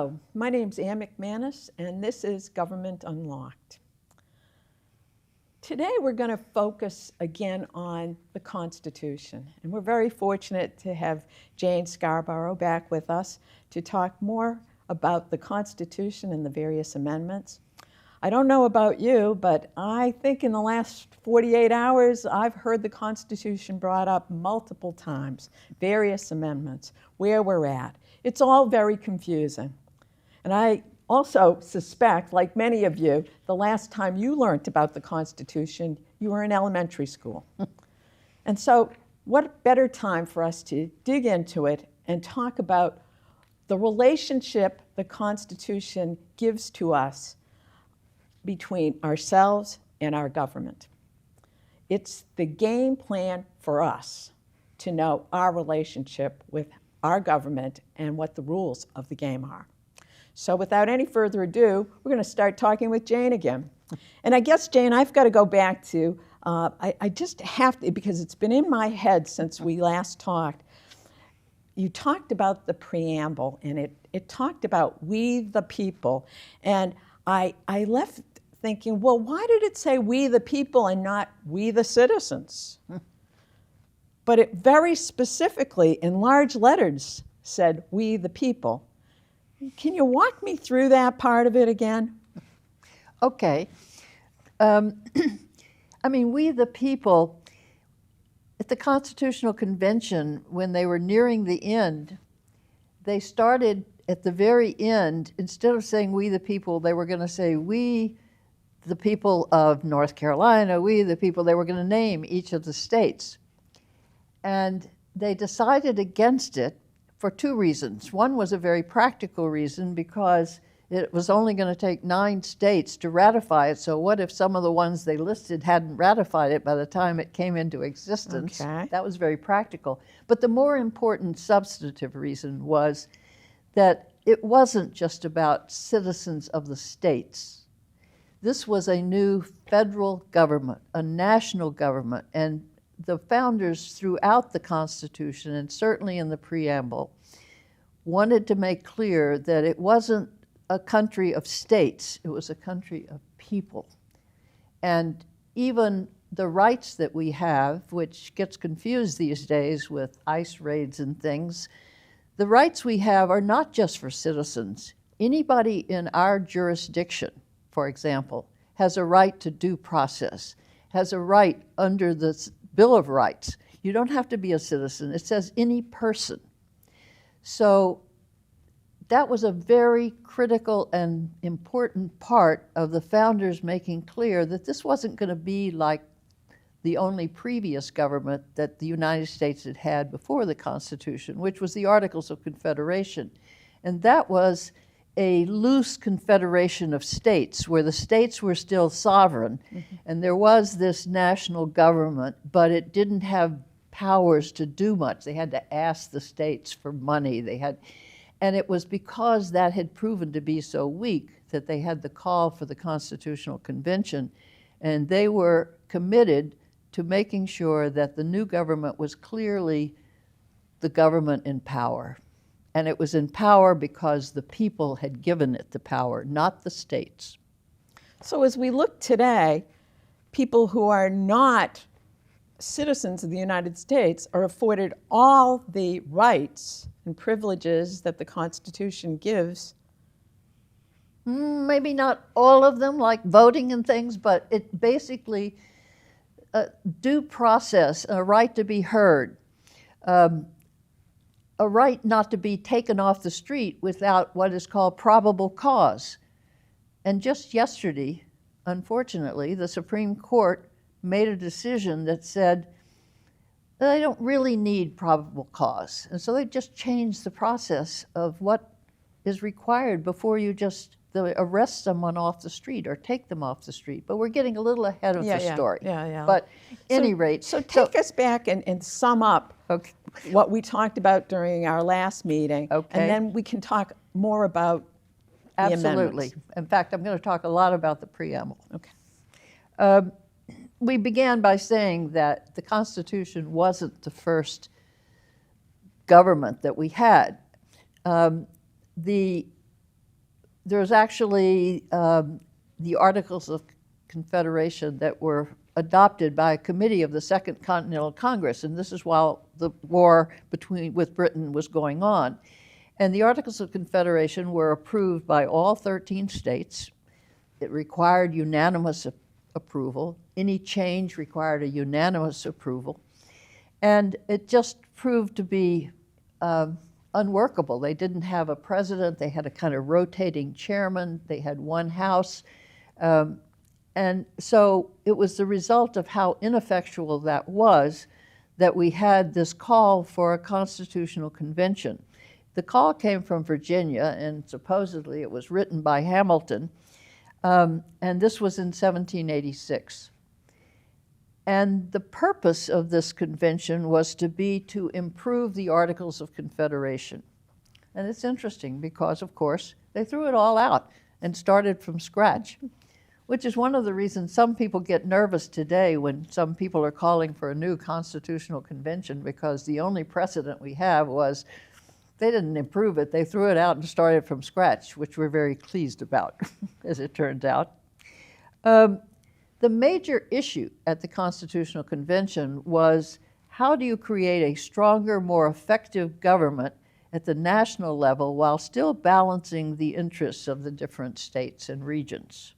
Hello, my name's Anne McManus, and this is Government Unlocked. Today we're going to focus again on the Constitution, and we're very fortunate to have Jane Scarborough back with us to talk more about the Constitution and the various amendments. I don't know about you, but I think in the last 48 hours I've heard the Constitution brought up multiple times, various amendments, where we're at. It's all very confusing. And I also suspect, like many of you, the last time you learned about the Constitution, you were in elementary school. And so what better time for us to dig into it and talk about the relationship the Constitution gives to us between ourselves and our government. It's the game plan for us to know our relationship with our government and what the rules of the game are. So without any further ado, we're going to start talking with Jane again. And I guess, Jane, I've got to go back to, I just have to, because it's been in my head since we last talked. You talked about the preamble, and it talked about we the people. And I left thinking, well, why did it say we the people and not we the citizens? But it very specifically, in large letters, said we the people. Can you walk me through that part of it again? Okay. I mean, we the people, at the Constitutional Convention, when they were nearing the end, they started at the very end, instead of saying we the people, they were going to say we the people of North Carolina, we the people, they were going to name each of the states. And they decided against it for two reasons. One was a very practical reason, because it was only going to take 9 states to ratify it, so what if some of the ones they listed hadn't ratified it by the time it came into existence? Okay. That was very practical. But the more important substantive reason was that it wasn't just about citizens of the states. This was a new federal government, a national government, and the founders throughout the Constitution, and certainly in the preamble, wanted to make clear that it wasn't a country of states, it was a country of people. And even the rights that we have, which gets confused these days with ICE raids and things, the rights we have are not just for citizens. Anybody in our jurisdiction, for example, has a right to due process, has a right under the Bill of Rights. You don't have to be a citizen. It says any person. So that was a very critical and important part of the founders making clear that this wasn't going to be like the only previous government that the United States had had before the Constitution, which was the Articles of Confederation. And that was a loose confederation of states where the states were still sovereign, and there was this national government, but it didn't have powers to do much. They had to ask the states for money. And it was because that had proven to be so weak that they had the call for the Constitutional Convention, and they were committed to making sure that the new government was clearly the government in power. And it was in power because the people had given it the power, not the states. So as we look today, people who are not citizens of the United States are afforded all the rights and privileges that the Constitution gives. Maybe not all of them, like voting and things, but it basically, due process, a right to be heard, a right not to be taken off the street without what is called probable cause. And just yesterday, unfortunately, the Supreme Court made a decision that said they don't really need probable cause. And so they just changed the process of what is required before you just arrest someone off the street or take them off the street. But we're getting a little ahead of the story. But at any rate. So take us back and sum up what we talked about during our last meeting. And then we can talk more about the Absolutely. In fact, I'm going to talk a lot about the preamble. Okay. We began by saying that the Constitution wasn't the first government that we had. The there's actually the Articles of Confederation that were adopted by a committee of the Second Continental Congress, and this is while the war with Britain was going on. And the Articles of Confederation were approved by all 13 states. It required unanimous approval. Any change required a unanimous approval. And it just proved to be unworkable. They didn't have a president. They had a kind of rotating chairman. They had one house. And so it was the result of how ineffectual that was that we had this call for a constitutional convention. The call came from Virginia, and supposedly it was written by Hamilton, and this was in 1786. And the purpose of this convention was to improve the Articles of Confederation. And it's interesting because, of course, they threw it all out and started from scratch, which is one of the reasons some people get nervous today when some people are calling for a new constitutional convention, because the only precedent we have was they didn't improve it. They threw it out and started from scratch, which we're very pleased about, as it turns out. The major issue at the Constitutional Convention was, how do you create a stronger, more effective government at the national level while still balancing the interests of the different states and regions?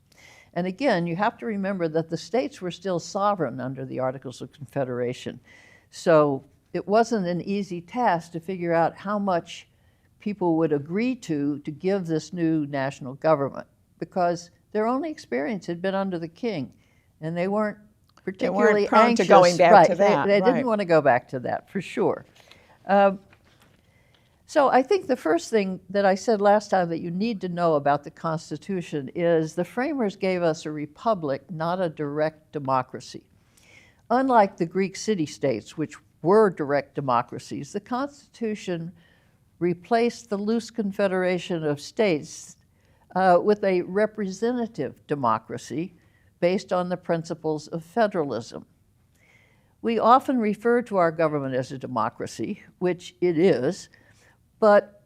And again, you have to remember that the states were still sovereign under the Articles of Confederation. So it wasn't an easy task to figure out how much people would agree to give this new national government, because their only experience had been under the king, and they weren't particularly prone anxious. to going back right. to that. They right. didn't want to go back to that, for sure. So I think the first thing that I said last time that you need to know about the Constitution is the framers gave us a republic, not a direct democracy. Unlike the Greek city-states, which were direct democracies, the Constitution replaced the loose confederation of states with a representative democracy based on the principles of federalism. We often refer to our government as a democracy, which it is, but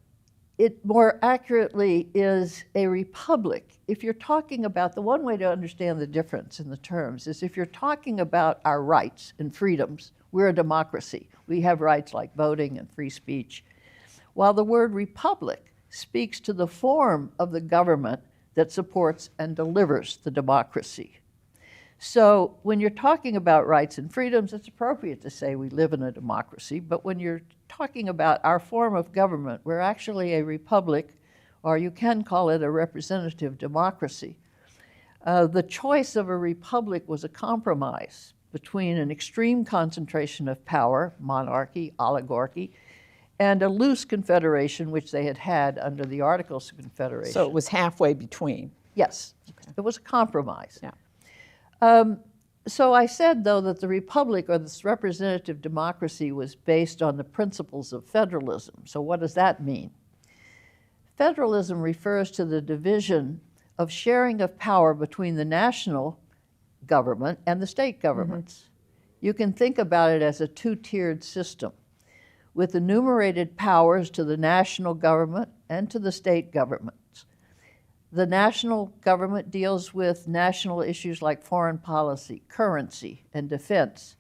it more accurately is a republic. If you're talking about, the one way to understand the difference in the terms is if you're talking about our rights and freedoms, we're a democracy. We have rights like voting and free speech. While the word republic speaks to the form of the government that supports and delivers the democracy. So when you're talking about rights and freedoms, it's appropriate to say we live in a democracy, but when you're talking about our form of government, we're actually a republic, or you can call it a representative democracy. The choice of a republic was a compromise between an extreme concentration of power, monarchy, oligarchy, and a loose confederation, which they had had under the Articles of Confederation. So it was halfway between. Yes, okay. It was a compromise. Yeah. So I said, though, that the republic, or this representative democracy, was based on the principles of federalism. So what does that mean? Federalism refers to the division of sharing of power between the national government and the state governments. Mm-hmm. You can think about it as a two-tiered system, with enumerated powers to the national government and to the state governments. The national government deals with national issues like foreign policy, currency, and defense,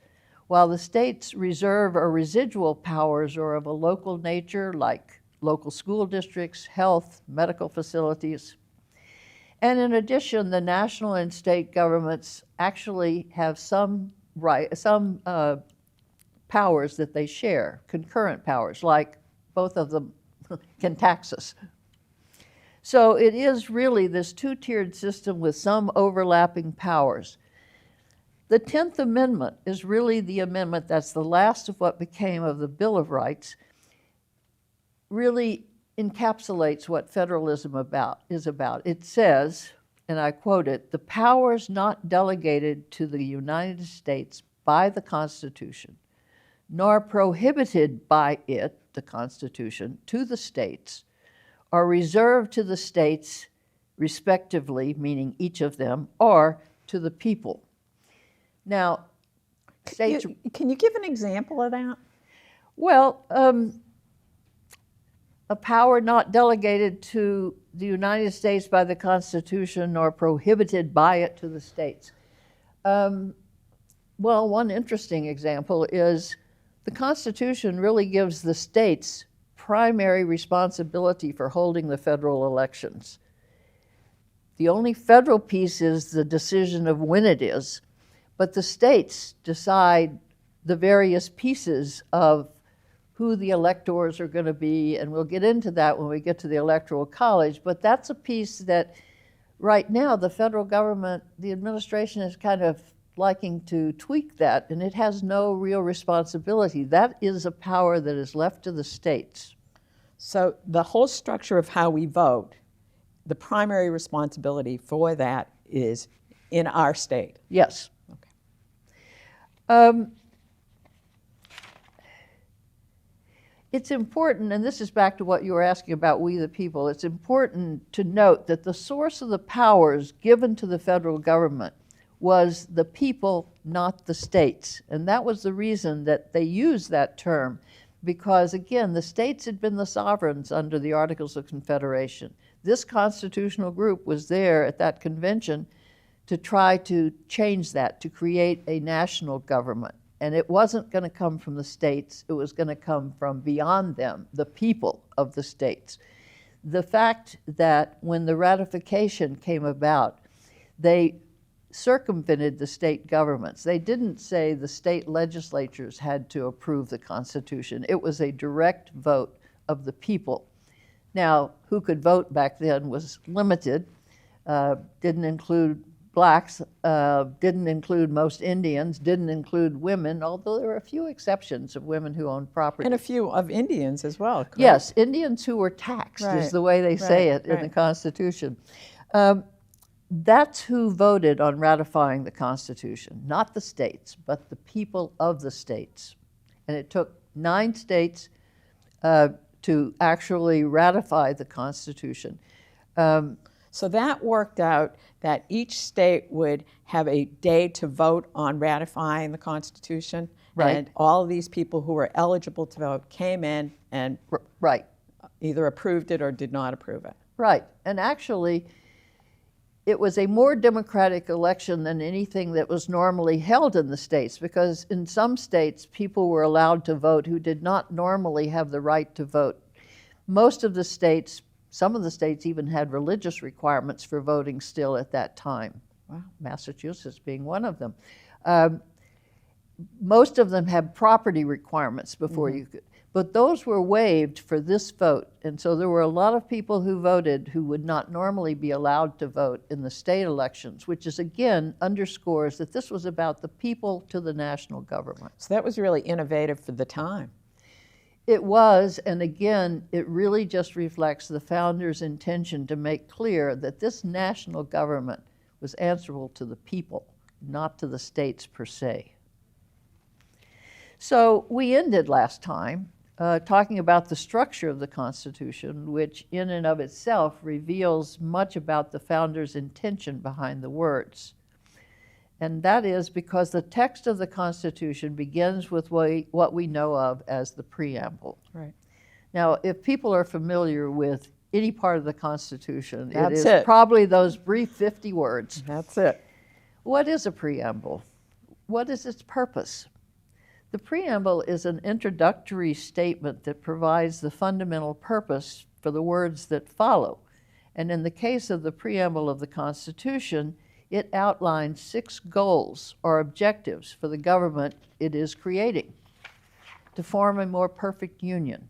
while the states reserve or residual powers are of a local nature, like local school districts, health, medical facilities. And in addition, the national and state governments actually have some powers that they share, concurrent powers, like both of them can tax us. So it is really this two-tiered system with some overlapping powers. The 10th Amendment is really the amendment that's the last of what became of the Bill of Rights, really encapsulates what federalism is about. It says, and I quote it, "The powers not delegated to the United States by the Constitution, nor prohibited by it, the Constitution, to the states, are reserved to the states respectively," meaning each of them, "or to the people." Now, states... Can you give an example of that? Well, a power not delegated to the United States by the Constitution nor prohibited by it to the states. Well, one interesting example is the Constitution really gives the states primary responsibility for holding the federal elections. The only federal piece is the decision of when it is, but the states decide the various pieces of who the electors are going to be, and we'll get into that when we get to the Electoral College, but that's a piece that right now the federal government, the administration is kind of liking to tweak that, and it has no real responsibility. That is a power that is left to the states. So the whole structure of how we vote, the primary responsibility for that is in our state. Yes. Okay. It's important, and this is back to what you were asking about we the people, it's important to note that the source of the powers given to the federal government was the people, not the states. And that was the reason that they used that term, because again, the states had been the sovereigns under the Articles of Confederation. This constitutional group was there at that convention to try to change that, to create a national government. And it wasn't going to come from the states, it was going to come from beyond them, the people of the states. The fact that when the ratification came about, they circumvented the state governments. They didn't say the state legislatures had to approve the Constitution. It was a direct vote of the people. Now, who could vote back then was limited, didn't include blacks, didn't include most Indians, didn't include women, although there were a few exceptions of women who owned property. And a few of Indians as well, correct? Yes, Indians who were taxed is the way they say it in the right. Constitution. That's who voted on ratifying the Constitution, not the states, but the people of the states. And it took 9 states to actually ratify the Constitution. So that worked out that each state would have a day to vote on ratifying the Constitution. Right. And all of these people who were eligible to vote came in and Right. either approved it or did not approve it. Right. And actually, it was a more democratic election than anything that was normally held in the states, because in some states, people were allowed to vote who did not normally have the right to vote. Most of the states, some of the states even had religious requirements for voting still at that time. Wow. Massachusetts being one of them. Most of them had property requirements before you could, but those were waived for this vote. And so there were a lot of people who voted who would not normally be allowed to vote in the state elections, which is again underscores that this was about the people to the national government. So that was really innovative for the time. It was, and again, it really just reflects the founders' intention to make clear that this national government was answerable to the people, not to the states per se. So we ended last time talking about the structure of the Constitution, which in and of itself reveals much about the founders' intention behind the words. And that is because the text of the Constitution begins with what we know of as the Preamble. Right. Now, if people are familiar with any part of the Constitution, That's it is it. probably those brief 50 words. That's it. What is a preamble? What is its purpose? The preamble is an introductory statement that provides the fundamental purpose for the words that follow. And in the case of the preamble of the Constitution, it outlines 6 goals or objectives for the government it is creating to form a more perfect union.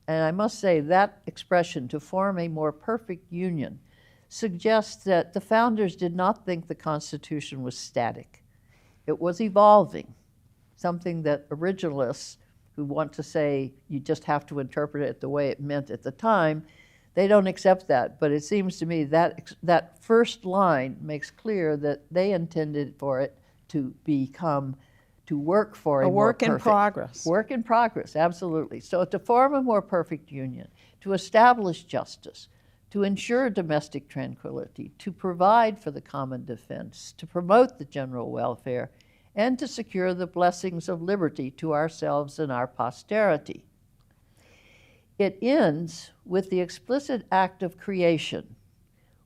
And I must say that expression, to form a more perfect union, suggests that the founders did not think the Constitution was static. It was evolving, something that originalists who want to say you just have to interpret it the way it meant at the time, they don't accept that. But it seems to me that that first line makes clear that they intended for it to become, to work for a more work in perfect- progress. Work in progress, absolutely. So to form a more perfect union, to establish justice, to ensure domestic tranquility, to provide for the common defense, to promote the general welfare, and to secure the blessings of liberty to ourselves and our posterity. It ends with the explicit act of creation.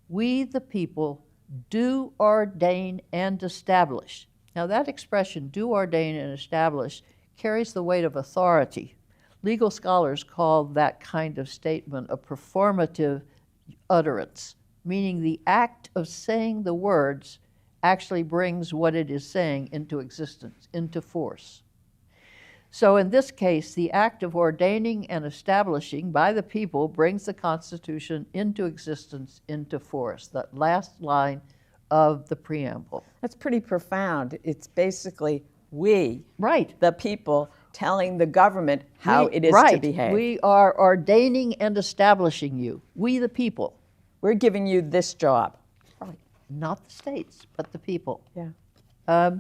We, the people, do ordain and establish. Now that expression, do ordain and establish, carries the weight of authority. Legal scholars call that kind of statement a performative utterance, meaning the act of saying the words actually brings what it is saying into existence, into force. So in this case, the act of ordaining and establishing by the people brings the Constitution into existence, into force, that last line of the preamble. That's pretty profound. It's basically we, Right. the people, telling the government how it is right. to behave. We are ordaining and establishing you, we the people. We're giving you this job. Right. Not the states, but the people. Yeah.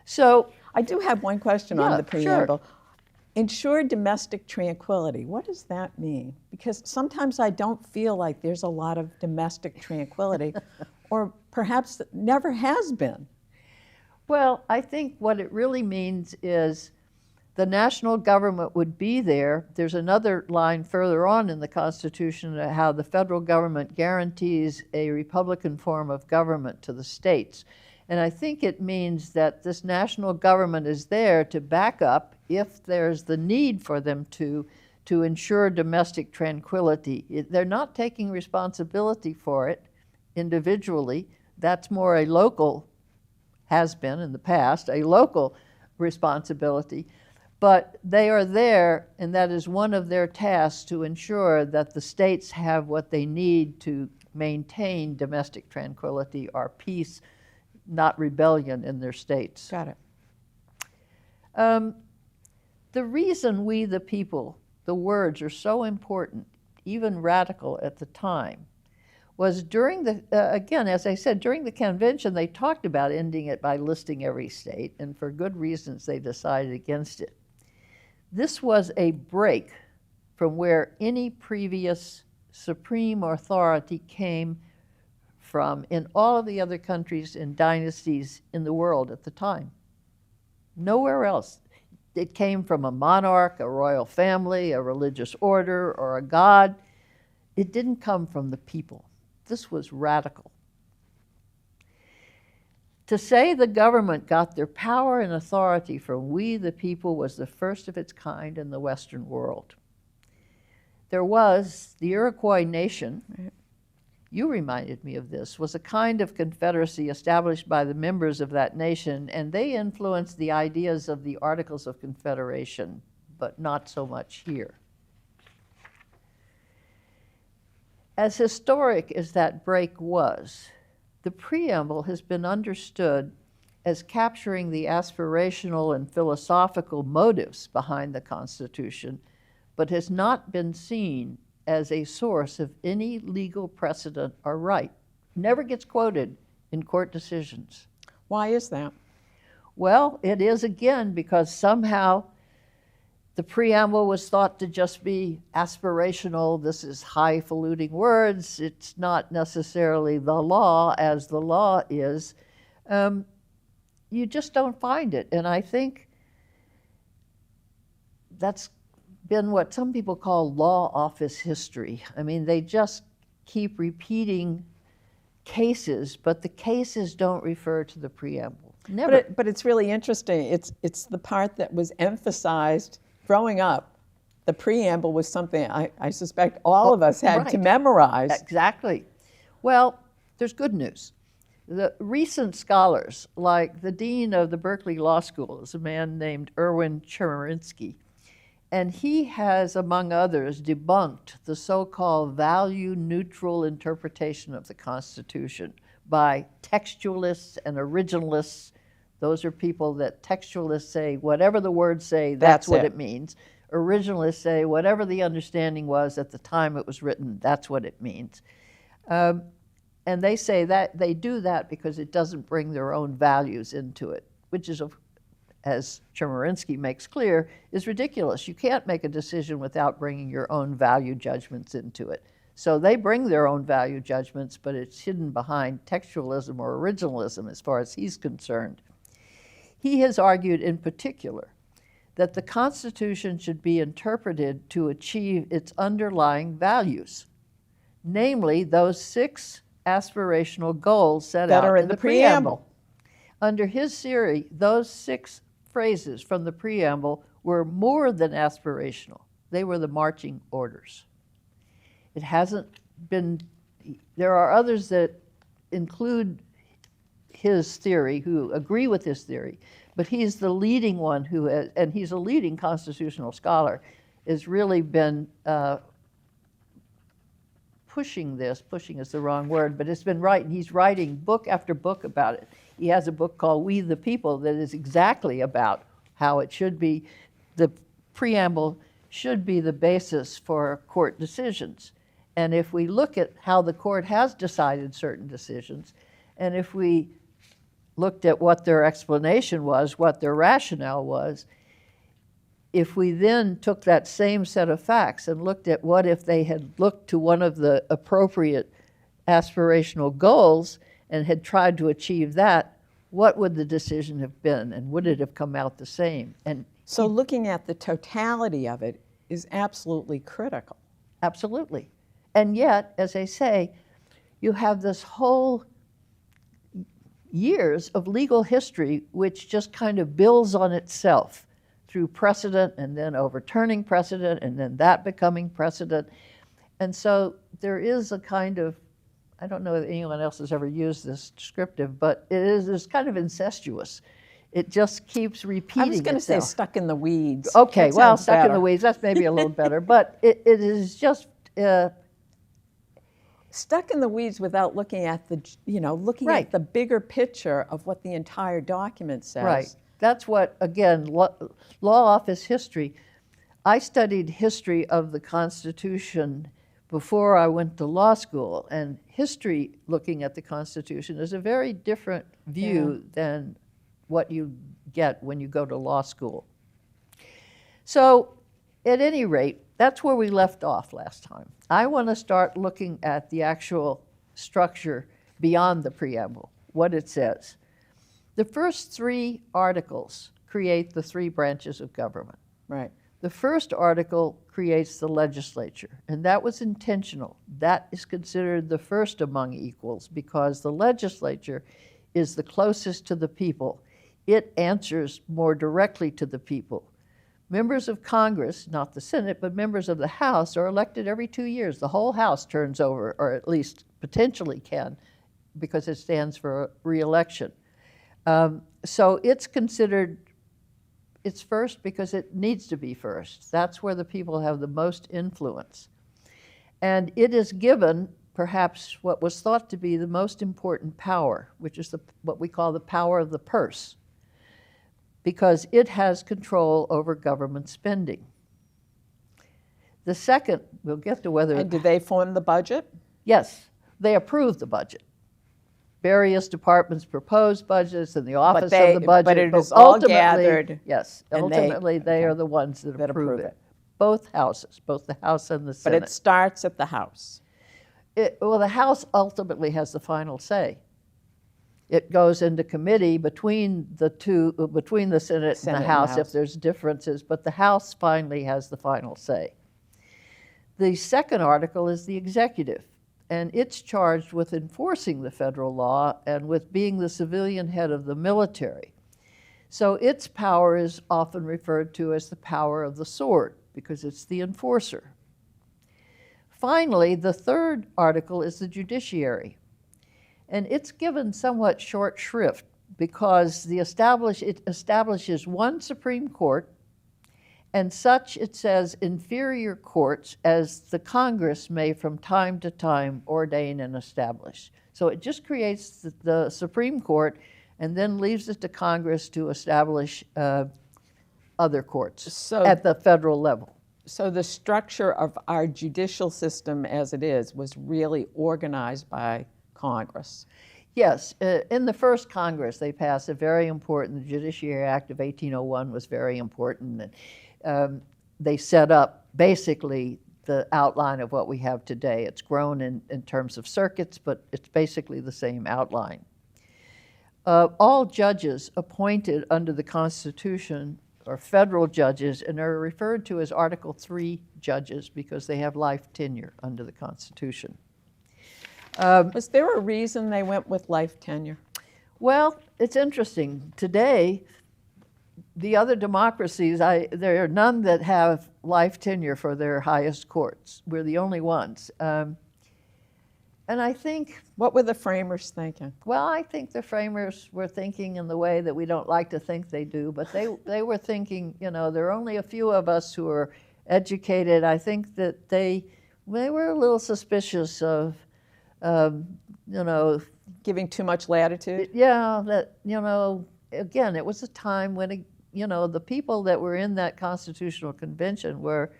So I do have one question Yeah, on the sure. preamble. Ensure domestic tranquility. What does that mean? Because sometimes I don't feel like there's a lot of domestic tranquility, or perhaps never has been. Well, I think what it really means is the national government would be there. There's another line further on in the Constitution how the federal government guarantees a Republican form of government to the states. And I think it means that this national government is there to back up, if there's the need for them to ensure domestic tranquility. They're not taking responsibility for it individually. That's more a local, has been in the past, a local responsibility. But they are there, and that is one of their tasks, to ensure that the states have what they need to maintain domestic tranquility or peace, not rebellion in their states. Got it. The reason we, the people, the words are so important, even radical at the time, was during the, again, as I said, during the convention, they talked about ending it by listing every state, and for good reasons they decided against it. This was a break from where any previous supreme authority came from in all of the other countries and dynasties in the world at the time. Nowhere else. It came from a monarch, a royal family, a religious order, or a god. It didn't come from the people. This was radical. To say the government got their power and authority from we, the people, was the first of its kind in the Western world. There was the Iroquois nation, you reminded me of this, was a kind of confederacy established by the members of that nation, and they influenced the ideas of the Articles of Confederation, but not so much here. As historic as that break was, the preamble has been understood as capturing the aspirational and philosophical motives behind the Constitution, but has not been seen as a source of any legal precedent or right. Never gets quoted in court decisions. Why is that? Well, it is again because somehow the preamble was thought to just be aspirational. This is highfalutin words. It's not necessarily the law as the law is. You just don't find it. And I think that's been what some people call law office history. I mean, they just keep repeating cases, but the cases don't refer to the preamble. Never. But it's really interesting. It's the part that was emphasized growing up. The preamble was something I suspect all of us had to right. memorize. Exactly. Well, there's good news. The recent scholars, like the dean of the Berkeley Law School, is a man named Erwin Chemerinsky, and he has, among others, debunked the so-called value-neutral interpretation of the Constitution by textualists and originalists. Those are people that textualists say, whatever the words say, that's what it means. Originalists say, whatever the understanding was at the time it was written, that's what it means. And they say that they do that because it doesn't bring their own values into it, which is, as Chemerinsky makes clear, is ridiculous. You can't make a decision without bringing your own value judgments into it. So they bring their own value judgments, but it's hidden behind textualism or originalism as far as he's concerned. He has argued in particular that the Constitution should be interpreted to achieve its underlying values, namely those 6 aspirational goals set That out are in the preamble. Under his theory, those 6 phrases from the preamble were more than aspirational. They were the marching orders. It hasn't been, there are others that include his theory, who agree with his theory, but he's the leading one who has, and he's a leading constitutional scholar, has really been pushing this. Pushing is the wrong word, but it's been writing. He's writing book after book about it. He has a book called We the People that is exactly about how it should be, the preamble should be the basis for court decisions. And if we look at how the court has decided certain decisions, and if we looked at what their explanation was, what their rationale was, if we then took that same set of facts and looked at what if they had looked to one of the appropriate aspirational goals and had tried to achieve that, what would the decision have been, and would it have come out the same? And So looking at the totality of it is absolutely critical. absolutely. And yet, as I say, you have this whole years of legal history which just kind of builds on itself through precedent and then overturning precedent and then that becoming precedent. And so there is a kind of, I don't know if anyone else has ever used this descriptive, but it is kind of incestuous. It just keeps repeating I was going to say itself. stuck in the weeds. Okay, That well, sounds stuck in the better. weeds, that's maybe a little better, but it is just, Stuck in the weeds without looking at the, looking Right. at the bigger picture of what the entire document says. right. That's what, again, law office history. I studied history of the Constitution before I went to law school, and history looking at the Constitution is a very different view than what you get when you go to law school. So, at any rate, that's where we left off last time. I want to start looking at the actual structure beyond the preamble, what it says. The first 3 articles create the 3 branches of government. Right. The first article creates the legislature, and that was intentional. That is considered the first among equals because the legislature is the closest to the people. It answers more directly to the people. Members of Congress, not the Senate, but members of the House are elected every 2 years. The whole House turns over, or at least potentially can, because it stands for re-election. So it's considered, it's first because it needs to be first. That's where the people have the most influence. And it is given perhaps what was thought to be the most important power, which is what we call the power of the purse, because it has control over government spending. The second, we'll get to whether... And do they form the budget? Yes, they approve the budget. Various departments propose budgets and the office of the budget. But it is all ultimately- gathered. Yes, and ultimately they are the ones that approve it. Both houses, both the House and the But Senate. it starts at the House. Well, the House ultimately has the final say. It goes into committee between the two, between the Senate and Senate and the the House if House. there's differences, but the House finally has the final say. The second article is the executive, and it's charged with enforcing the federal law and with being the civilian head of the military. So its power is often referred to as the power of the sword because it's the enforcer. Finally, the third article is the judiciary. And it's given somewhat short shrift because it establishes one Supreme Court, and such, it says, inferior courts as the Congress may from time to time ordain and establish. So it just creates the Supreme Court and then leaves it to Congress to establish other courts at the federal level. So the structure of our judicial system as it is was really organized by Congress. Yes, in the first Congress, they passed a very important, the Judiciary Act of 1801 was very important. And, they set up basically the outline of what we have today. It's grown in terms of circuits, but it's basically the same outline. All judges appointed under the Constitution are federal judges, and are referred to as Article III judges because they have life tenure under the Constitution. Was there a reason they went with life tenure? Well, it's interesting. Today, the other democracies, there are none that have life tenure for their highest courts. We're the only ones. And I think... What were the framers thinking? Well, I think the framers were thinking in the way that we don't like to think they do, but they were thinking, you know, there are only a few of us who are educated. I think that they were a little suspicious of, you know... Giving too much latitude? Yeah, that, you know, again, it was a time when, you know, the people that were in that Constitutional Convention were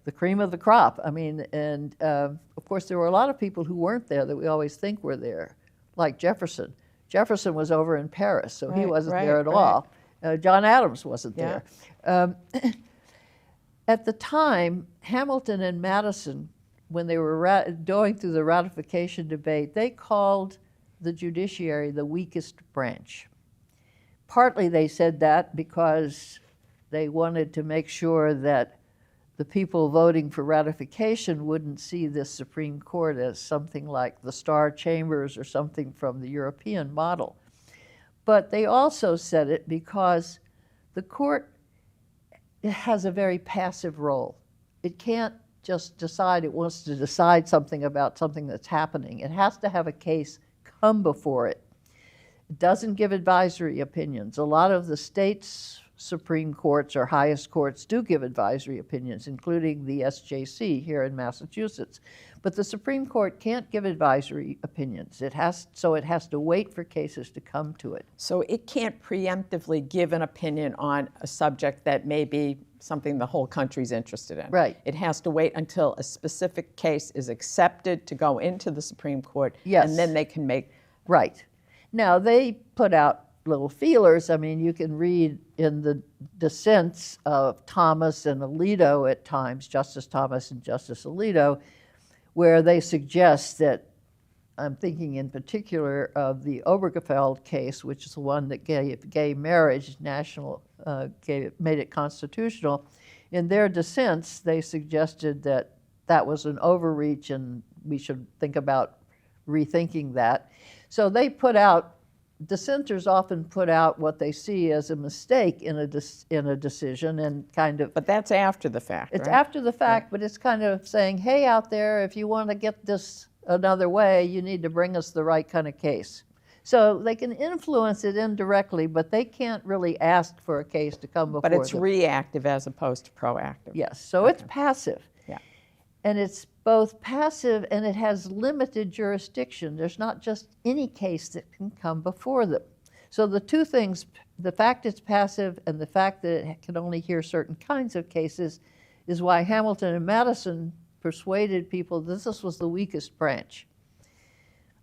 the cream of the crop. I mean, and of course, there were a lot of people who weren't there that we always think were there, like Jefferson. Jefferson was over in Paris, so he wasn't there at all. John Adams wasn't there. At the time, Hamilton and Madison, when they were going through the ratification debate, they called the judiciary the weakest branch. Partly they said that because they wanted to make sure that the people voting for ratification wouldn't see this Supreme Court as something like the Star Chambers or something from the European model. But they also said it because the court has a very passive role. It can't just decide it wants to decide something about something that's happening. It has to have a case come before it. It doesn't give advisory opinions. A lot of the states' Supreme Courts or highest courts do give advisory opinions, including the SJC here in Massachusetts. But the Supreme Court can't give advisory opinions. It has to wait for cases to come to it. So it can't preemptively give an opinion on a subject that may be something the whole country's interested in. Right. It has to wait until a specific case is accepted to go into the Supreme Court, Yes. and then they can make... Right. Now, they put out little feelers. I mean, you can read in the dissents of Thomas and Alito at times, Justice Thomas and Justice Alito, where they suggest that, I'm thinking in particular of the Obergefell case, which is the one that gave gay marriage made it constitutional. In their dissents, they suggested that that was an overreach and we should think about rethinking that. So they put out, dissenters often put out what they see as a mistake in a decision and kind of... But that's after the fact, It's right? after the fact, but it's kind of saying, hey, out there, if you want to get this another way, you need to bring us the right kind of case. So they can influence it indirectly, but they can't really ask for a case to come before them. But it's reactive as opposed to proactive. Yes, so it's passive. Yeah. And it's both passive and it has limited jurisdiction. There's not just any case that can come before them. So the two things, the fact it's passive and the fact that it can only hear certain kinds of cases, is why Hamilton and Madison persuaded people that this was the weakest branch.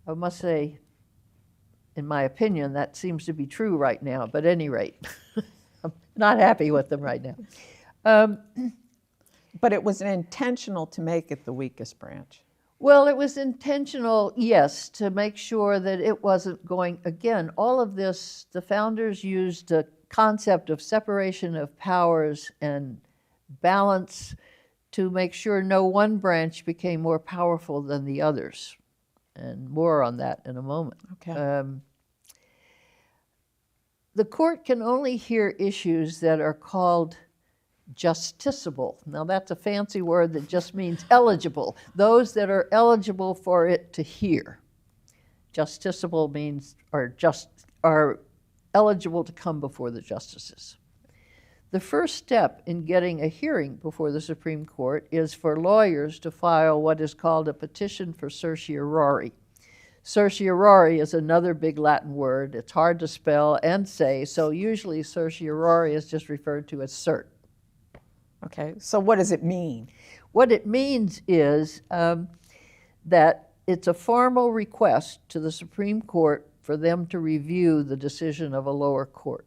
I must say, in my opinion, that seems to be true right now, but at any rate, I'm not happy with them right now. But it was intentional to make it the weakest branch. Well, it was intentional, yes, to make sure that it wasn't going, again, all of this, the founders used a concept of separation of powers and balance to make sure no one branch became more powerful than the others. And more on that in a moment. Okay. The court can only hear issues that are called justiciable. Now that's a fancy word that just means eligible. Those that are eligible for it to hear. Justiciable means are eligible to come before the justices. The first step in getting a hearing before the Supreme Court is for lawyers to file what is called a petition for certiorari. Certiorari is another big Latin word. It's hard to spell and say, so usually certiorari is just referred to as cert. Okay, so what does it mean? What it means is that it's a formal request to the Supreme Court for them to review the decision of a lower court.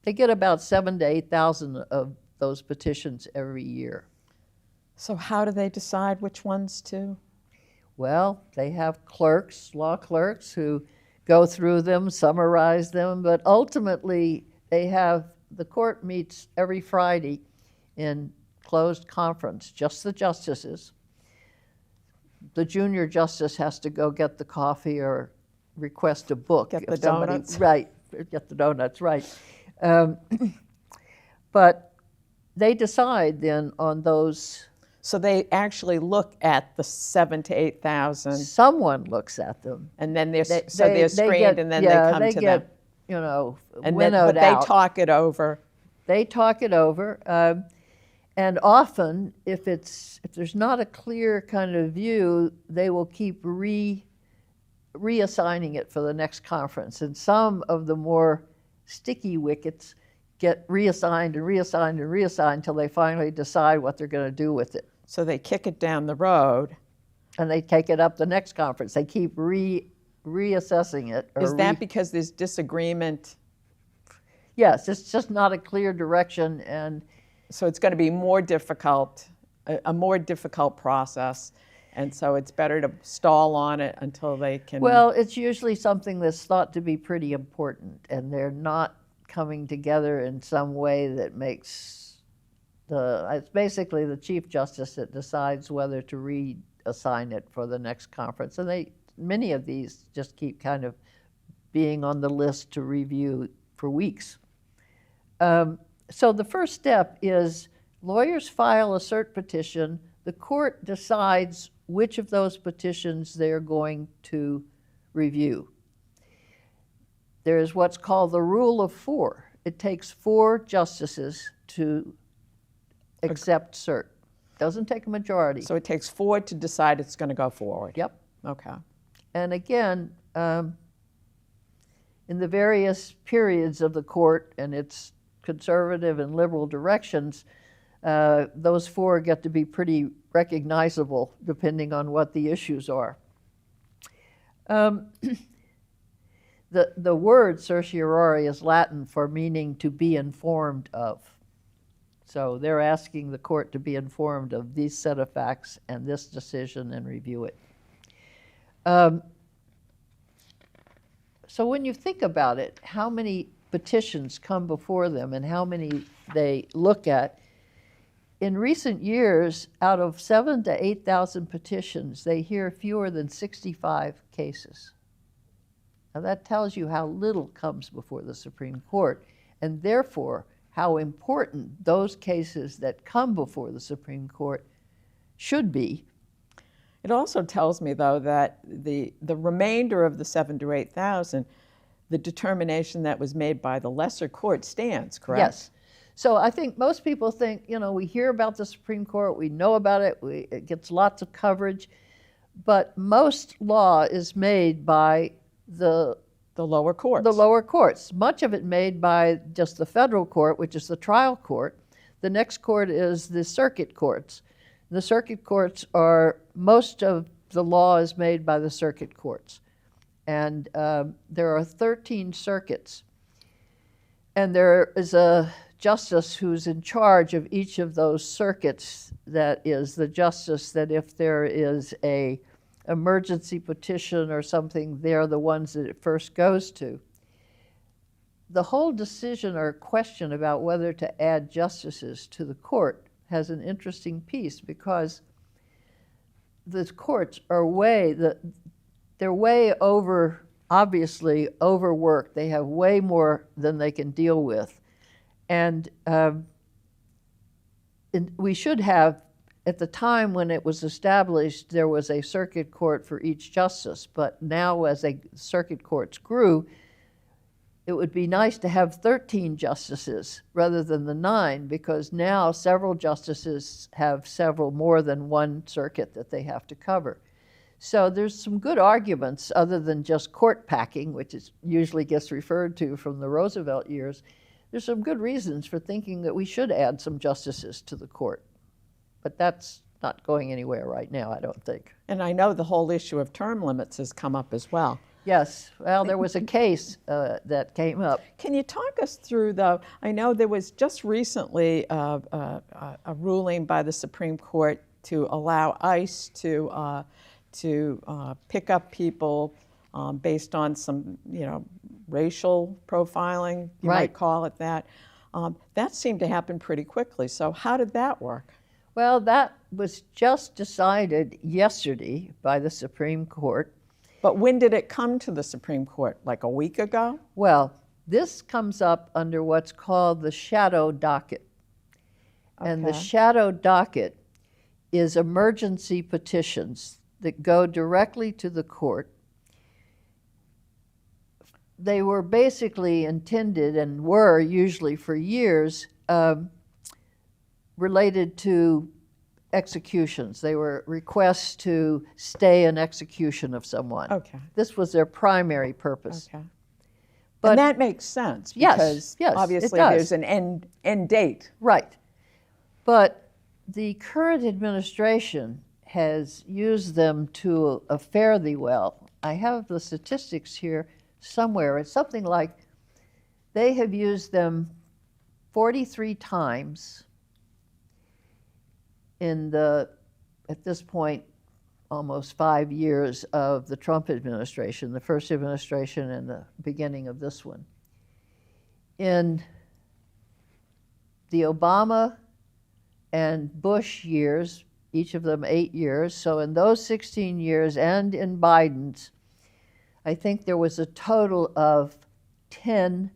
They get about 7,000 to 8,000 of those petitions every year. So how do they decide which ones to? Well, they have clerks, law clerks, who go through them, summarize them, but ultimately they have the court meets every Friday in closed conference, just the justices. The junior justice has to go get the coffee or request a book. Get if the somebody- donuts. Right, get the donuts, right. But they decide then on those. So they actually look at the 7,000 to 8,000, Someone looks at them. and then they're They screened, get, and then yeah, they come to them. you know, And winnowed but they out. talk it over. They talk it over, and often, if there's not a clear kind of view, they will keep reassigning it for the next conference. And some of the more sticky wickets get reassigned and reassigned and reassigned until they finally decide what they're going to do with it. So they kick it down the road. And they take it up the next conference. They keep reassessing it. Is that because there's disagreement? Yes, it's just not a clear direction, and So it's going to be more difficult, a more difficult process, and so it's better to stall on it until they can. well, it's usually something that's thought to be pretty important, and they're not coming together in some way that makes it's basically the Chief Justice that decides whether to reassign it for the next conference, and many of these just keep kind of being on the list to review for weeks. So the first step is lawyers file a cert petition. The court decides which of those petitions they're going to review. There is what's called the rule of 4. It takes 4 justices to accept cert. Doesn't take a majority. So it takes 4 to decide it's going to go forward. Yep. Okay. And again, in the various periods of the court and its conservative and liberal directions, those 4 get to be pretty recognizable depending on what the issues are. The word certiorari is Latin for meaning to be informed of. So they're asking the court to be informed of these set of facts and this decision and review it. So when you think about it, how many petitions come before them and how many they look at, in recent years, out of 7,000 to 8,000 petitions, they hear fewer than 65 cases. Now that tells you how little comes before the Supreme Court, and therefore how important those cases that come before the Supreme Court should be. It also tells me, though, that the remainder of the 7,000 to 8,000, the determination that was made by the lesser court stands, correct? Yes. So I think most people think, we hear about the Supreme Court, we know about it, it gets lots of coverage, but most law is made by the lower courts. The lower courts. Much of it made by just the federal court, which is the trial court. The next court is the circuit courts. The circuit courts most of the law is made by the circuit courts. And there are 13 circuits. And there is a justice who's in charge of each of those circuits. That is the justice that if there is a emergency petition or something, they're the ones that it first goes to. The whole decision or question about whether to add justices to the court has an interesting piece because the courts are they're way obviously overworked. They have way more than they can deal with. And we should have, at the time when it was established, there was a circuit court for each justice. But now as circuit courts grew, it would be nice to have 13 justices rather than the 9, because now several justices have more than one circuit that they have to cover. So there's some good arguments other than just court packing, which usually gets referred to from the Roosevelt years. There's some good reasons for thinking that we should add some justices to the court. But that's not going anywhere right now, I don't think. And I know the whole issue of term limits has come up as well. Yes, well, there was a case that came up. Can you talk us through, though, I know there was just recently a ruling by the Supreme Court to allow ICE to pick up people based on some, racial profiling, you might call it that. That seemed to happen pretty quickly. So how did that work? Well, that was just decided yesterday by the Supreme Court. But when did it come to the Supreme Court? Like a week ago? Well, this comes up under what's called the shadow docket. And the Okay. shadow docket is emergency petitions that go directly to the court. They were basically intended, and were usually for years, related to executions. They were requests to stay an execution of someone. Okay. This was their primary purpose. Okay. But And that makes sense Yes, because yes, it obviously does. there's an end date. Right. But the current administration has used them to a fairly well. I have the statistics here somewhere. It's something like they have used them 43 times in the, at this point, almost 5 years of the Trump administration, the first administration and the beginning of this one. In the Obama and Bush years, each of them 8 years, so in those 16 years and in Biden's, I think there was a total of 10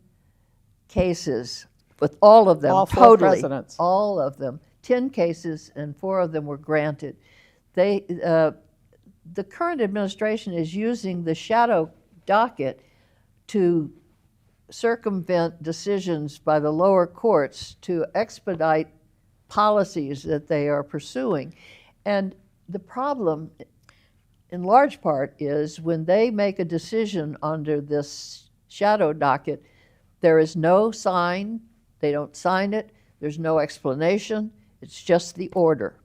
cases with all of them, All four totally, presidents. all of them, 10 cases, and 4 of them were granted. They, the current administration is using the shadow docket to circumvent decisions by the lower courts to expedite policies that they are pursuing. And the problem, in large part, is when they make a decision under this shadow docket, there is no sign, they don't sign it, there's no explanation, it's just the order.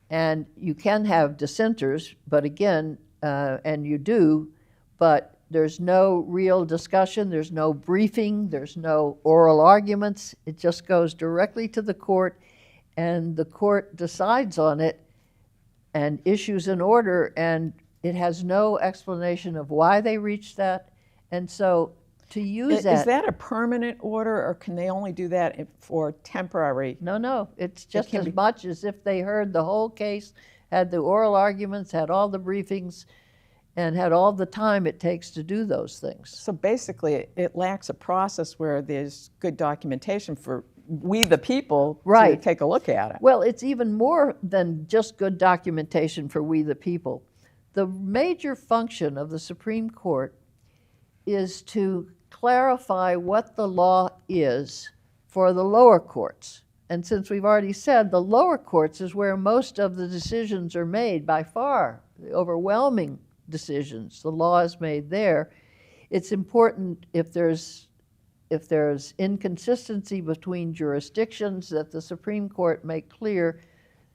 And you can have dissenters, but again, and you do, but there's no real discussion, there's no briefing, there's no oral arguments. It just goes directly to the court, and the court decides on it and issues an order, and it has no explanation of why they reached that. And so to use Is that a permanent order, or can they only do that for temporary? No, it's just can as be- much as if they heard the whole case, had the oral arguments, had all the briefings, and had all the time it takes to do those things. So basically, it lacks a process where there's good documentation for we, the people, to Right. take a look at it. Well, it's even more than just good documentation for we the people. The major function of the Supreme Court is to clarify what the law is for the lower courts. And since we've already said the lower courts is where most of the decisions are made, by far, the overwhelming decisions, the law is made there. It's important if there's inconsistency between jurisdictions that the Supreme Court make clear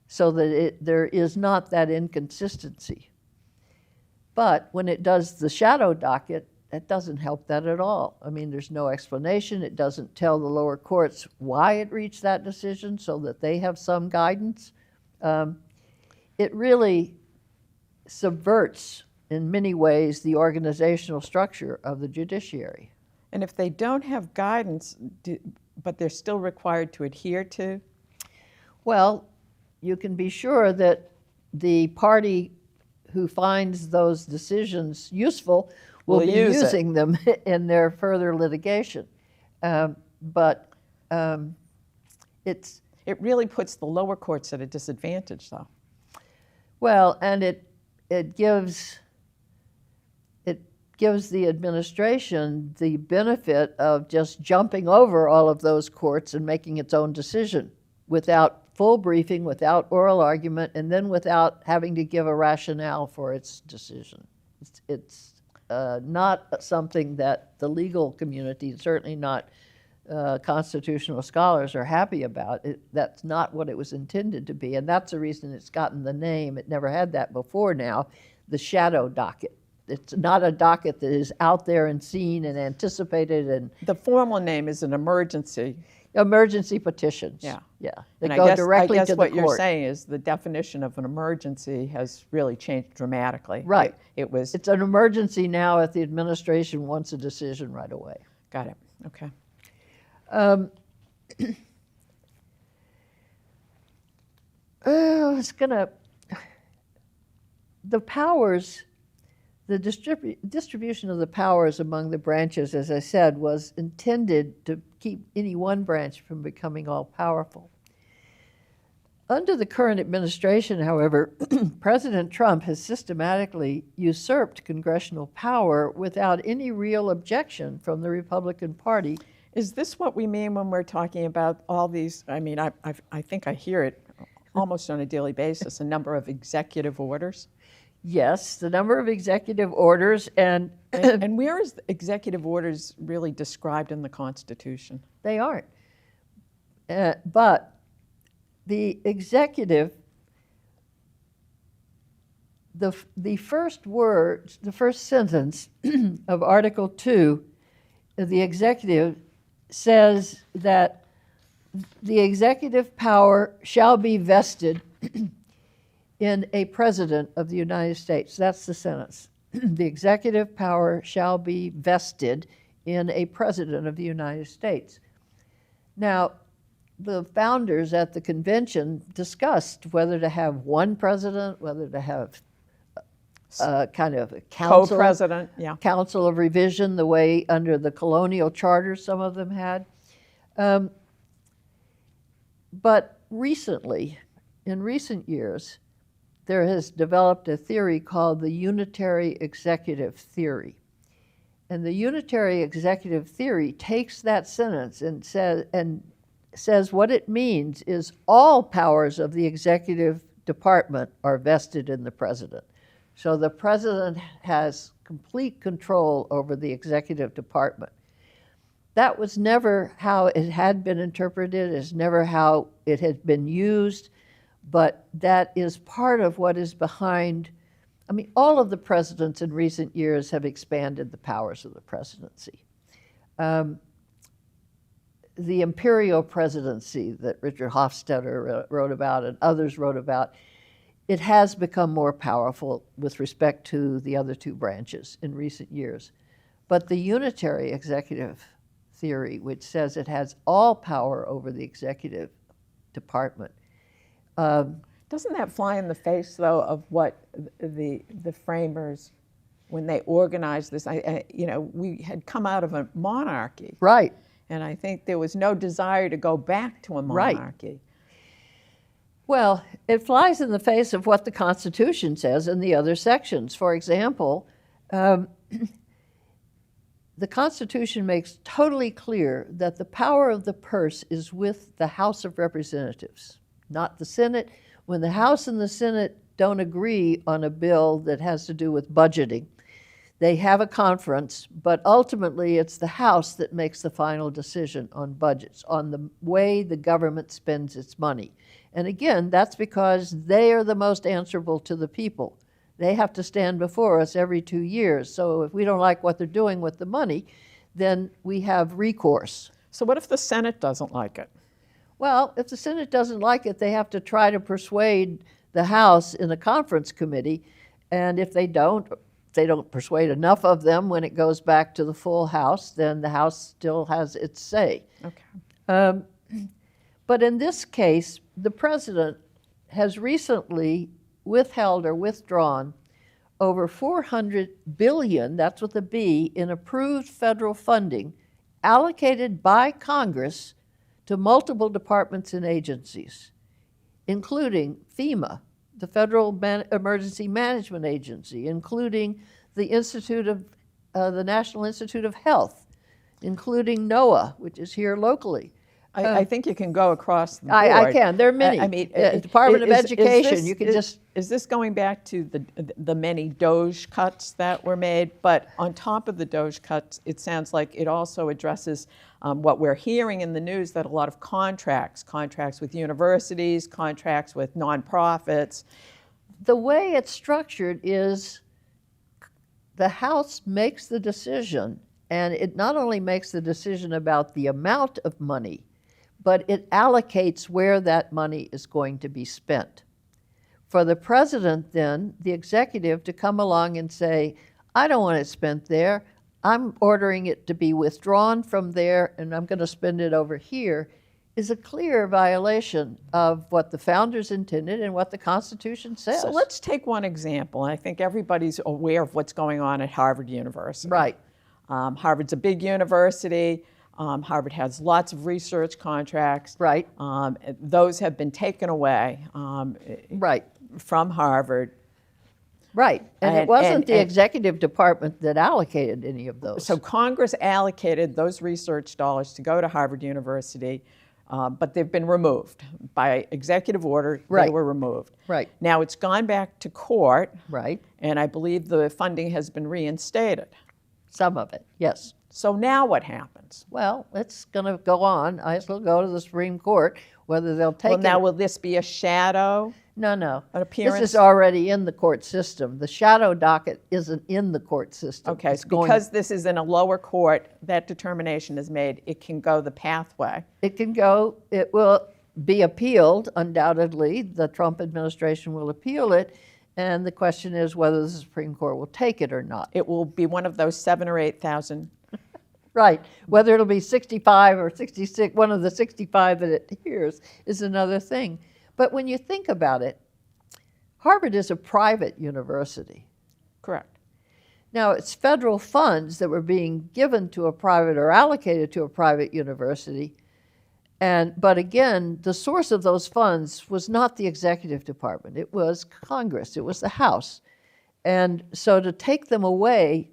so that there is not that inconsistency. But when it does the shadow docket, that doesn't help that at all. I mean, there's no explanation. It doesn't tell the lower courts why it reached that decision so that they have some guidance. It really subverts, in many ways, the organizational structure of the judiciary. And if they don't have guidance, but they're still required to adhere to? Well, you can be sure that the party who finds those decisions useful will be use it. using them in their further litigation. But It really puts the lower courts at a disadvantage, though. well, and it gives the administration the benefit of just jumping over all of those courts and making its own decision without full briefing, without oral argument, and then without having to give a rationale for its decision. It's not something that the legal community, certainly not constitutional scholars, are happy about. That's not what it was intended to be, and that's the reason it's gotten the name. It never had that before now, the shadow docket. It's not a docket that is out there and seen and anticipated and The formal name is an emergency. emergency petitions. Yeah. Yeah. And That I go guess directly to the what court. you're saying is the definition of an emergency has really changed dramatically. Right. It was, It's an emergency now if the administration wants a decision right away. got it, okay. The powers, the distribution of the powers among the branches, as I said, was intended to keep any one branch from becoming all-powerful. Under the current administration, however, President Trump has systematically usurped congressional power without any real objection from the Republican Party. Is this what we mean when we're talking about all these? I mean, I think I hear it almost on a daily basis, a number of executive orders. Yes, the number of executive orders And where is the executive orders really described in the Constitution? they aren't. But the executive, the first word, the first sentence of Article 2 of the executive says that the executive power shall be vested in a president of the United States. That's the sentence. The executive power shall be vested in a president of the United States. Now, the founders at the convention discussed whether to have one president, whether to have kind of a council, Co-president, yeah. council of revision, the way under the colonial charter some of them had. But recently, in recent years, there has developed a theory called the unitary executive theory. And the unitary executive theory takes that sentence and says what it means is all powers of the executive department are vested in the president. So the president has complete control over the executive department. That was never how it had been interpreted, it's never how it had been used, but that is part of what is behind. I mean, all of the presidents in recent years have expanded the powers of the presidency. The imperial presidency that Richard Hofstadter wrote about and others wrote about, it has become more powerful with respect to the other two branches in recent years. But the unitary executive theory, which says it has all power over the executive department. Doesn't that fly in the face, though, of what the framers, when they organized this, we had come out of a monarchy. Right. And I think there was no desire to go back to a monarchy. Right. Well, it flies in the face of what the Constitution says in the other sections. For example, the Constitution makes totally clear that the power of the purse is with the House of Representatives, not the Senate. When the House and the Senate don't agree on a bill that has to do with budgeting, they have a conference, but ultimately it's the House that makes the final decision on budgets, on the way the government spends its money. And again, that's because they are the most answerable to the people. They have to stand before us every 2 years. So if we don't like what they're doing with the money, then we have recourse. So what if the Senate doesn't like it? Well, if the Senate doesn't like it, they have to try to persuade the House in a conference committee. And if they don't persuade enough of them when it goes back to the full House, then the House still has its say. Okay. But in this case, the president has recently withheld or withdrawn over $400 billion, that's with a B, in approved federal funding allocated by Congress to multiple departments and agencies, including FEMA, the Federal Emergency Management Agency, including the the National Institute of Health, including NOAA, which is here locally. I think you can go across the board. I can. There are many. I mean, Department of Education. You can just. Is this going back to the many DOGE cuts that were made? But on top of the DOGE cuts, it sounds like it also addresses what we're hearing in the news, that a lot of contracts with universities, contracts with nonprofits. The way it's structured is the House makes the decision, and it not only makes the decision about the amount of money, but it allocates where that money is going to be spent. For the president, then, the executive to come along and say, I don't want it spent there, I'm ordering it to be withdrawn from there, and I'm going to spend it over here, is a clear violation of what the founders intended and what the Constitution says. So let's take one example. I think everybody's aware of what's going on at Harvard University. Right. Harvard's a big university. Harvard has lots of research contracts. Right. Those have been taken away Right. from Harvard. Right. And it And- wasn't and- the and- executive department that allocated any of those. So Congress allocated those research dollars to go to Harvard University, but they've been removed. By executive order, they Right. were removed. Right. Now it's gone back to court, Right. and I believe the funding has been reinstated. Some of it, yes. So now what happens? Well, it's going to go on. It'll go to the Supreme Court, whether they'll take Well, now it. will this be a shadow? No. An This appearance? is already in the court system. The shadow docket isn't in the court system. Okay, It's so going- because this is in a lower court, that determination is made, it can go the pathway. It can go, it will be appealed, undoubtedly. The Trump administration will appeal it, and the question is whether the Supreme Court will take it or not. It will be one of those 7,000 or 8,000. Right. Whether it'll be 65 or 66, one of the 65 that it hears is another thing. But when you think about it, Harvard is a private university. Correct. Now, it's federal funds that were being given to a private or allocated to a private university. But again, the source of those funds was not the executive department. It was Congress. It was the House. And so to take them away,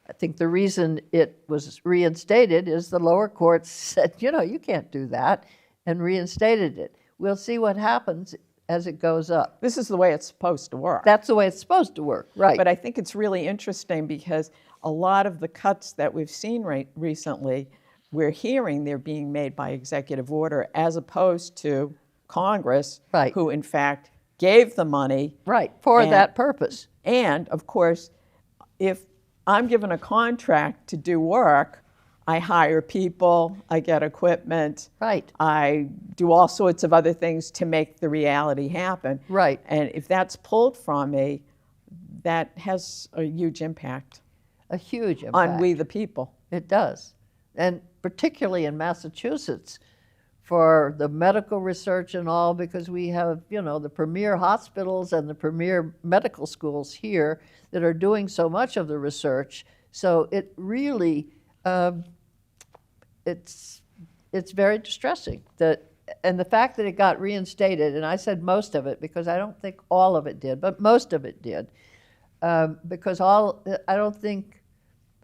I think the reason it was reinstated is the lower courts said, you can't do that, and reinstated it. We'll see what happens as it goes up. This is the way it's supposed to work. That's the way it's supposed to work, right? But I think it's really interesting because a lot of the cuts that we've seen recently, we're hearing they're being made by executive order as opposed to Congress, Right. who in fact gave the money. Right, for And- that purpose. And of course, if I'm given a contract to do work, I hire people, I get equipment, Right. I do all sorts of other things to make the reality happen. Right. And if that's pulled from me, that has a huge impact A huge impact. on we the people. It does. And particularly in Massachusetts, for the medical research and all, because we have, the premier hospitals and the premier medical schools here that are doing so much of the research. So it really, it's very distressing and the fact that it got reinstated, and I said most of it because I don't think all of it did, but most of it did, because I don't think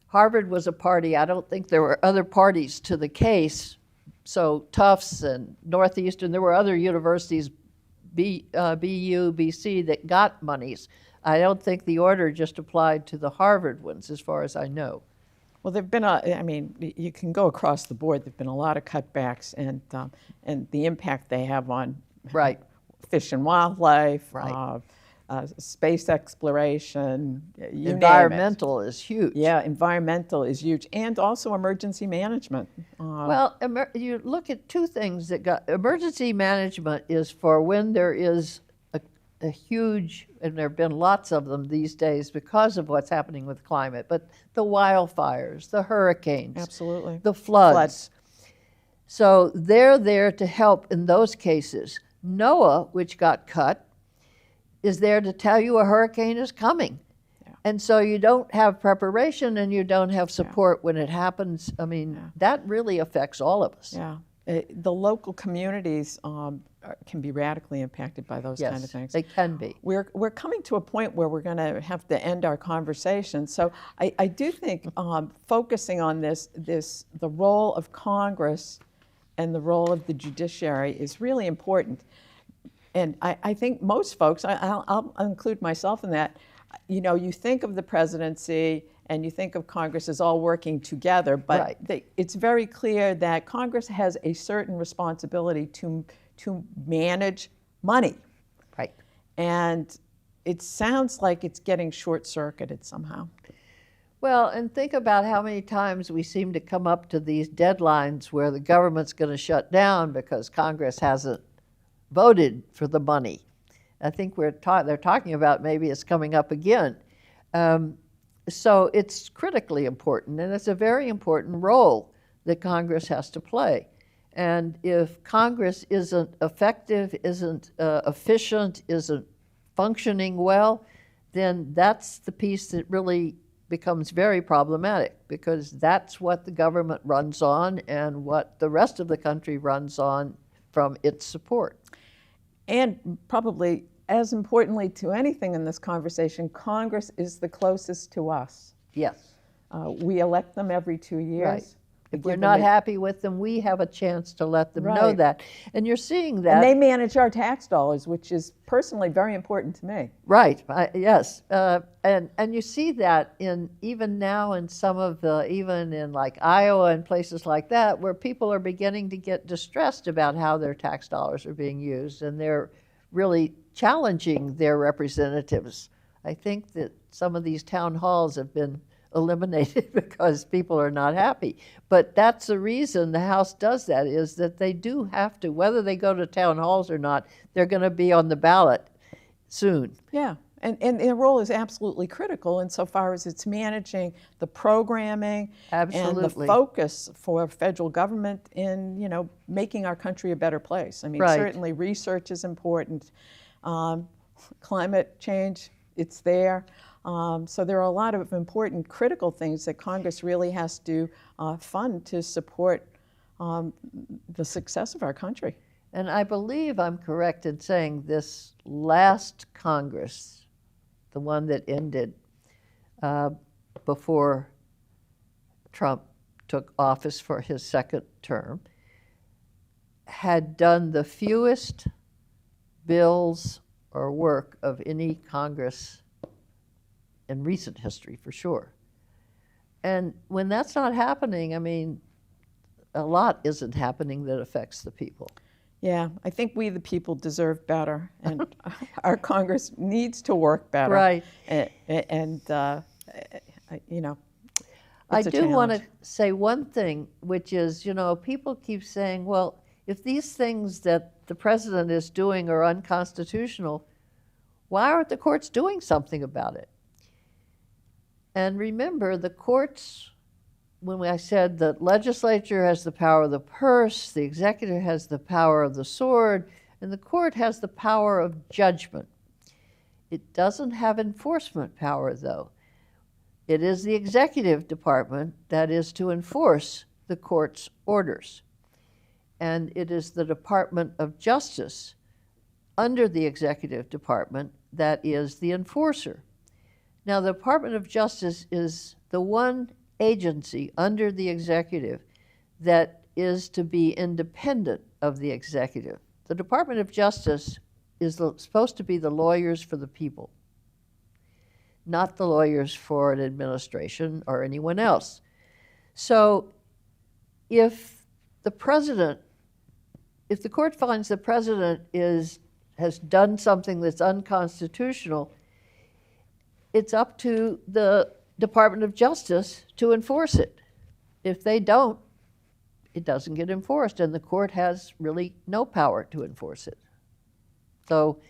Harvard was a party. I don't think there were other parties to the case. So Tufts and Northeastern, there were other universities, BU, BC, that got monies. I don't think the order just applied to the Harvard ones, as far as I know. Well, there've been you can go across the board. There've been a lot of cutbacks, and the impact they have on Right. fish and wildlife, Right. Space exploration, you name it. Environmental is huge. Yeah, environmental is huge, and also emergency management. Well, you look at two things that got emergency management is for when there is a huge, and there have been lots of them these days because of what's happening with climate, but the wildfires, the hurricanes, Absolutely. the floods. So they're there to help in those cases. NOAA, which got cut, is there to tell you a hurricane is coming. Yeah. And so you don't have preparation and you don't have support when it happens. I mean, that really affects all of us. Yeah, the local communities can be radically impacted by those kind of Yes, things. they can be. We're coming to a point where we're going to have to end our conversation. So I do think focusing on the role of Congress and the role of the judiciary is really important. And I think most folks, I'll include myself in that, you think of the presidency and you think of Congress as all working together, but Right. it's very clear that Congress has a certain responsibility to manage money. Right. And it sounds like it's getting short-circuited somehow. Well, and think about how many times we seem to come up to these deadlines where the government's going to shut down because Congress hasn't voted for the money. I think they're talking about maybe it's coming up again. So it's critically important, and it's a very important role that Congress has to play. And if Congress isn't effective, isn't efficient, isn't functioning well, then that's the piece that really becomes very problematic, because that's what the government runs on and what the rest of the country runs on from its support. And probably as importantly to anything in this conversation, Congress is the closest to us. Yes. We elect them every 2 years. Right. We If we're give not them happy with them, we have a chance to let them know Right. that. And you're seeing and that. they manage our tax dollars, which is personally very important to me. Right, yes. And you see that even now in some of even in like Iowa and places like that, where people are beginning to get distressed about how their tax dollars are being used, and they're really challenging their representatives. I think that some of these town halls have been eliminated because people are not happy. But that's the reason the House does that, is that they do have to, whether they go to town halls or not, they're going to be on the ballot soon. Yeah, and their role is absolutely critical insofar as it's managing the programming and the Absolutely. focus for federal government in, making our country a better place. I mean, Right. certainly research is important. Climate change, it's there. So there are a lot of important critical things that Congress really has to fund to support the success of our country. And I believe I'm correct in saying this last Congress, the one that ended before Trump took office for his second term, had done the fewest bills or work of any Congress in recent history, for sure. And when that's not happening, I mean, a lot isn't happening that affects the people. Yeah, I think we the people deserve better, and our Congress needs to work better. Right. And I it's a do want to challenge. say one thing, which is, people keep saying, well, if these things that the president is doing are unconstitutional, why aren't the courts doing something about it? And remember, the courts, when I said the legislature has the power of the purse, the executive has the power of the sword, and the court has the power of judgment. It doesn't have enforcement power, though. It is the executive department that is to enforce the court's orders. And it is the Department of Justice under the executive department that is the enforcer. Now, the Department of Justice is the one agency under the executive that is to be independent of the executive. The Department of Justice is supposed to be the lawyers for the people, not the lawyers for an administration or anyone else. So if the court finds the president has done something that's unconstitutional, it's up to the Department of Justice to enforce it. If they don't, it doesn't get enforced, and the court has really no power to enforce it. So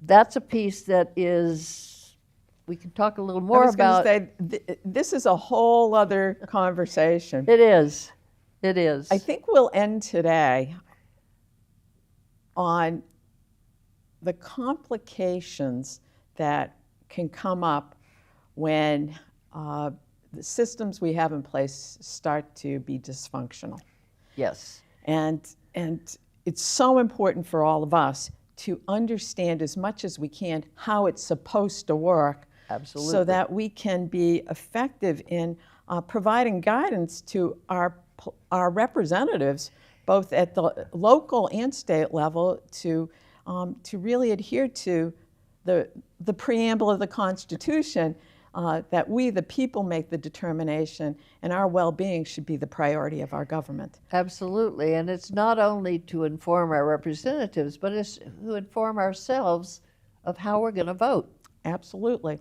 that's a piece that is, we can talk a little more about. I was going to say, this is a whole other conversation. It is. It is. I think we'll end today on the complications that can come up when the systems we have in place start to be dysfunctional. Yes. And it's so important for all of us to understand as much as we can how it's supposed to work. Absolutely. So that we can be effective in providing guidance to our representatives, both at the local and state level, to really adhere to the preamble of the Constitution, that we, the people, make the determination, and our well-being should be the priority of our government. Absolutely. And it's not only to inform our representatives, but it's to inform ourselves of how we're going to vote. Absolutely.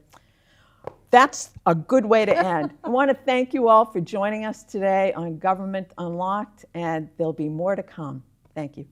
That's a good way to end. I want to thank you all for joining us today on Government Unlocked, and there'll be more to come. Thank you.